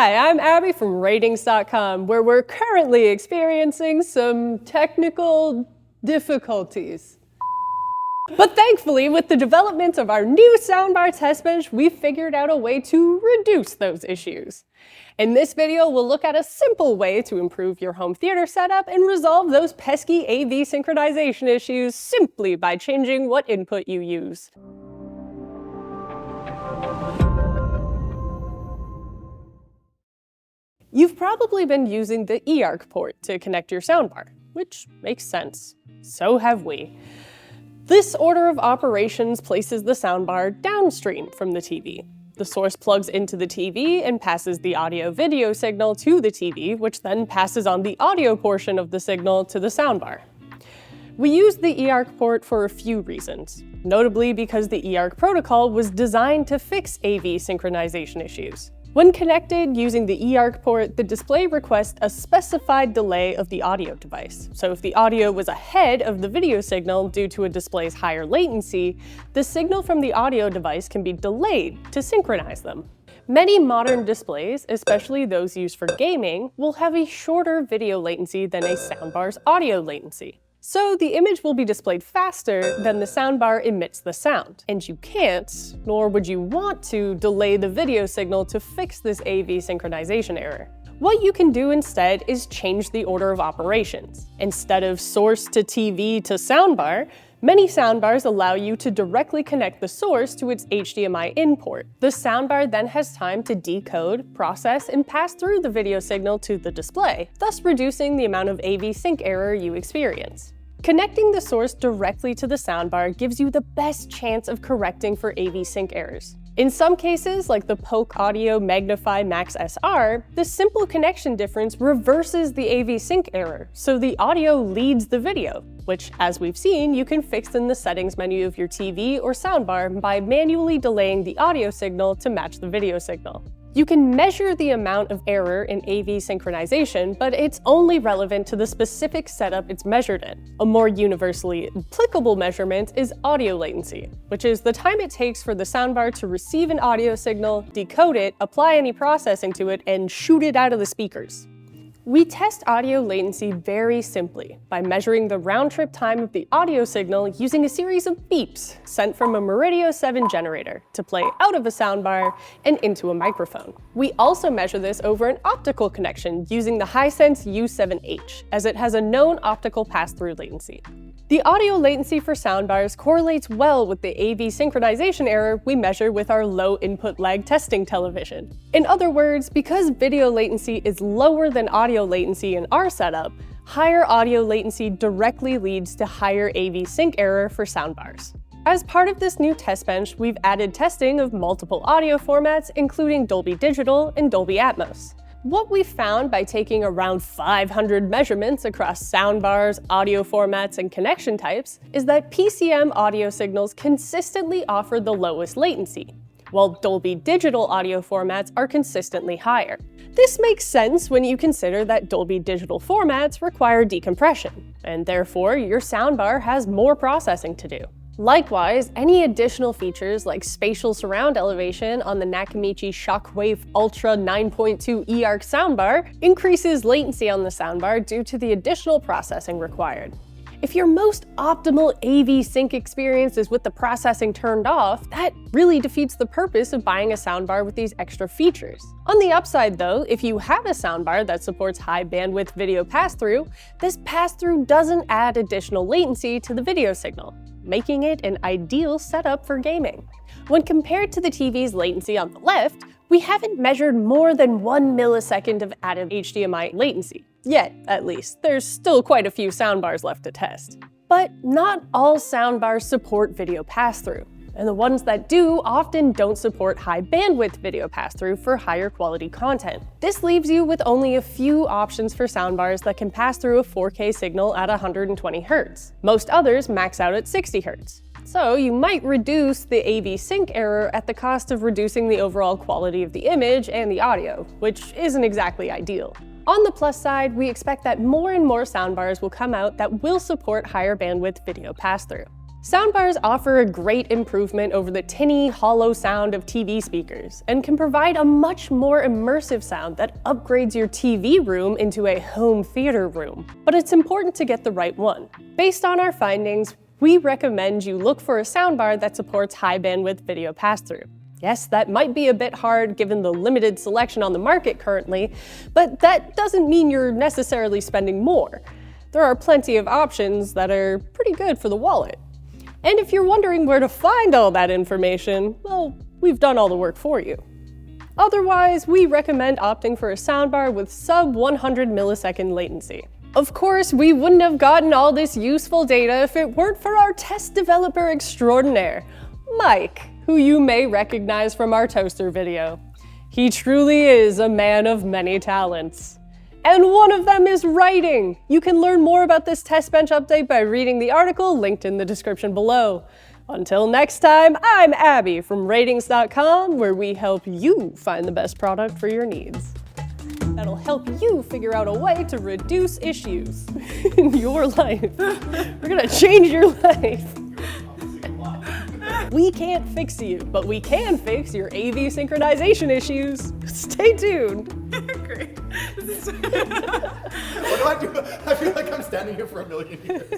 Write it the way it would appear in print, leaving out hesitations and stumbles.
Hi, I'm Abby from Ratings.com, where we're currently experiencing some technical difficulties. But thankfully, with the development of our new soundbar test bench, we figured out a way to reduce those issues. In this video, we'll look at a simple way to improve your home theater setup and resolve those pesky AV synchronization issues simply by changing what input you use. You've probably been using the eARC port to connect your soundbar, which makes sense. So have we. This order of operations places the soundbar downstream from the TV. The source plugs into the TV and passes the audio-video signal to the TV, which then passes on the audio portion of the signal to the soundbar. We use the eARC port for a few reasons, notably because the eARC protocol was designed to fix AV synchronization issues. When connected using the eARC port, the display requests a specified delay of the audio device. So if the audio was ahead of the video signal due to a display's higher latency, the signal from the audio device can be delayed to synchronize them. Many modern displays, especially those used for gaming, will have a shorter video latency than a soundbar's audio latency. So the image will be displayed faster than the soundbar emits the sound. And you can't, nor would you want to, delay the video signal to fix this AV synchronization error. What you can do instead is change the order of operations. Instead of source to TV to soundbar, many soundbars allow you to directly connect the source to its HDMI in port. The soundbar then has time to decode, process, and pass through the video signal to the display, thus reducing the amount of AV sync error you experience. Connecting the source directly to the soundbar gives you the best chance of correcting for AV sync errors. In some cases, like the Polk Audio Magnify Max SR, the simple connection difference reverses the AV sync error, so the audio leads the video, which, as we've seen, you can fix in the settings menu of your TV or soundbar by manually delaying the audio signal to match the video signal. You can measure the amount of error in AV synchronization, but it's only relevant to the specific setup it's measured in. A more universally applicable measurement is audio latency, which is the time it takes for the soundbar to receive an audio signal, decode it, apply any processing to it, and shoot it out of the speakers. We test audio latency very simply by measuring the round-trip time of the audio signal using a series of beeps sent from a Meridio 7 generator to play out of a soundbar and into a microphone. We also measure this over an optical connection using the Hisense U7H, as it has a known optical pass-through latency. The audio latency for soundbars correlates well with the AV synchronization error we measure with our low input lag testing television. In other words, because video latency is lower than audio latency in our setup, higher audio latency directly leads to higher AV sync error for soundbars. As part of this new test bench, we've added testing of multiple audio formats, including Dolby Digital and Dolby Atmos. What we found by taking around 500 measurements across soundbars, audio formats, and connection types is that PCM audio signals consistently offer the lowest latency, while Dolby Digital audio formats are consistently higher. This makes sense when you consider that Dolby Digital formats require decompression, and therefore your soundbar has more processing to do. Likewise, any additional features like spatial surround elevation on the Nakamichi Shockwave Ultra 9.2 eARC soundbar increases latency on the soundbar due to the additional processing required. If your most optimal AV sync experience is with the processing turned off, that really defeats the purpose of buying a soundbar with these extra features. On the upside though, if you have a soundbar that supports high bandwidth video pass-through, this pass-through doesn't add additional latency added to the video signal, making it an ideal setup for gaming. When compared to the TV's latency on the left, we haven't measured more than 1 millisecond of added HDMI latency. Yet, at least. There's still quite a few soundbars left to test. But not all soundbars support video pass-through, and the ones that do often don't support high bandwidth video pass-through for higher quality content. This leaves you with only a few options for soundbars that can pass through a 4K signal at 120 Hz. Most others max out at 60 Hz. So you might reduce the AV sync error at the cost of reducing the overall quality of the image and the audio, which isn't exactly ideal. On the plus side, we expect that more and more soundbars will come out that will support higher bandwidth video pass-through. Soundbars offer a great improvement over the tinny, hollow sound of TV speakers, and can provide a much more immersive sound that upgrades your TV room into a home theater room. But it's important to get the right one. Based on our findings, we recommend you look for a soundbar that supports high bandwidth video pass-through. Yes, that might be a bit hard given the limited selection on the market currently, but that doesn't mean you're necessarily spending more. There are plenty of options that are pretty good for the wallet. And if you're wondering where to find all that information, well, we've done all the work for you. Otherwise, we recommend opting for a soundbar with sub 100 millisecond latency. Of course, we wouldn't have gotten all this useful data if it weren't for our test developer extraordinaire, Mike, who you may recognize from our toaster video. He truly is a man of many talents. And one of them is writing! You can learn more about this test bench update by reading the article linked in the description below. Until next time, I'm Abby from Ratings.com, where we help you find the best product for your needs. That'll help you figure out a way to reduce issues in your life. We're gonna change your life. We can't fix you, but we can fix your AV synchronization issues. Stay tuned. Great. What do I do? I feel like I'm standing here for a million years.